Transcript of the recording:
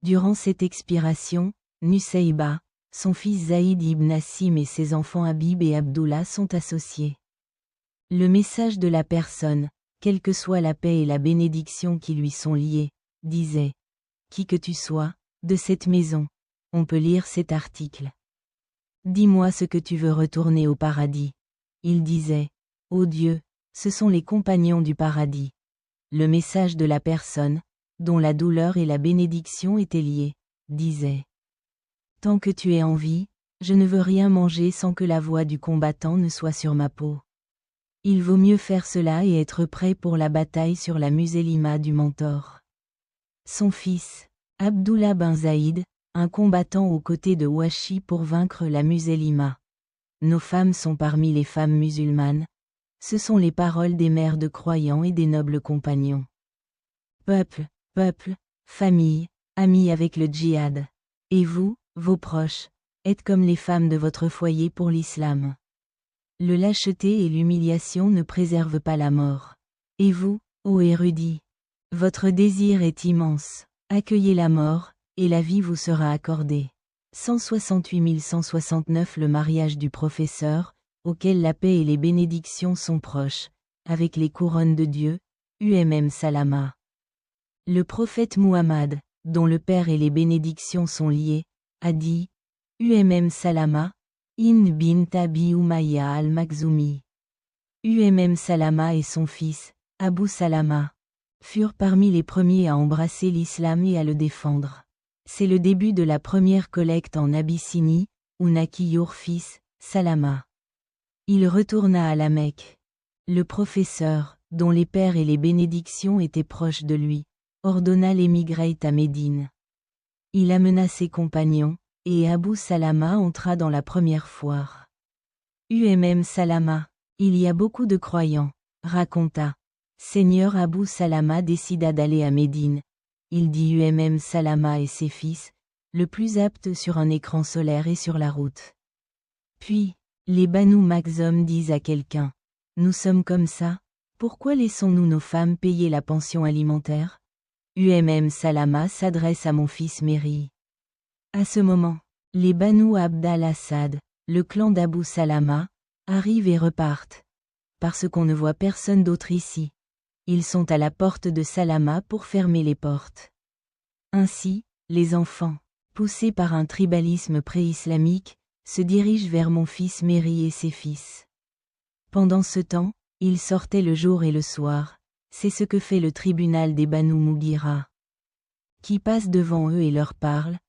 Durant cette expiration, Nusayba, son fils Zaïd ibn Nassim et ses enfants Habib et Abdullah sont associés. Le message de la personne, quelle que soit la paix et la bénédiction qui lui sont liées, disait « Qui que tu sois, de cette maison, on peut lire cet article. Dis-moi ce que tu veux retourner au paradis. » Il disait « Ô Dieu, ce sont les compagnons du paradis. » Le message de la personne, dont la douleur et la bénédiction étaient liées, disait « Tant que tu es en vie, je ne veux rien manger sans que la voix du combattant ne soit sur ma peau. Il vaut mieux faire cela et être prêt pour la bataille sur la Muselima du Mentor. » Son fils, Abdullah ben Zaïd, un combattant aux côtés de Washi pour vaincre la Muselima. Nos femmes sont parmi les femmes musulmanes. Ce sont les paroles des mères de croyants et des nobles compagnons. Peuple, famille, amis avec le djihad. Et vous, vos proches, êtes comme les femmes de votre foyer pour l'islam. Le lâcheté et l'humiliation ne préservent pas la mort. Et vous, ô érudits, votre désir est immense. Accueillez la mort, et la vie vous sera accordée. 168 169 Le mariage du professeur, auquel la paix et les bénédictions sont proches, avec les couronnes de Dieu, Salama. Le prophète Muhammad, dont le père et les bénédictions sont liés, a dit Salama, bint Abi Umayya al-Makhzumi. Salama et son fils, Abu Salama, furent parmi les premiers à embrasser l'islam et à le défendre. C'est le début de la première collecte en Abyssinie, où naquit leur fils, Salama. Il retourna à la Mecque. Le professeur, dont les pères et les bénédictions étaient proches de lui, ordonna l'émigrer à Médine. Il amena ses compagnons, et Abu Salama entra dans la première foire. Salama, il y a beaucoup de croyants, raconta. Seigneur Abu Salama décida d'aller à Médine. Il dit Salama et ses fils, le plus apte sur un écran solaire et sur la route. Puis, les Banu Makhzum disent à quelqu'un, « Nous sommes comme ça, pourquoi laissons-nous nos femmes payer la pension alimentaire ?» Salama s'adresse à mon fils Méri. À ce moment, les Banu Abd al-Assad, le clan d'Abu Salama, arrivent et repartent. Parce qu'on ne voit personne d'autre ici. Ils sont à la porte de Salama pour fermer les portes. Ainsi, les enfants, poussés par un tribalisme pré-islamique, se dirigent vers mon fils Méri et ses fils. Pendant ce temps, ils sortaient le jour et le soir, c'est ce que fait le tribunal des Banu Mughira. Qui passe devant eux et leur parle,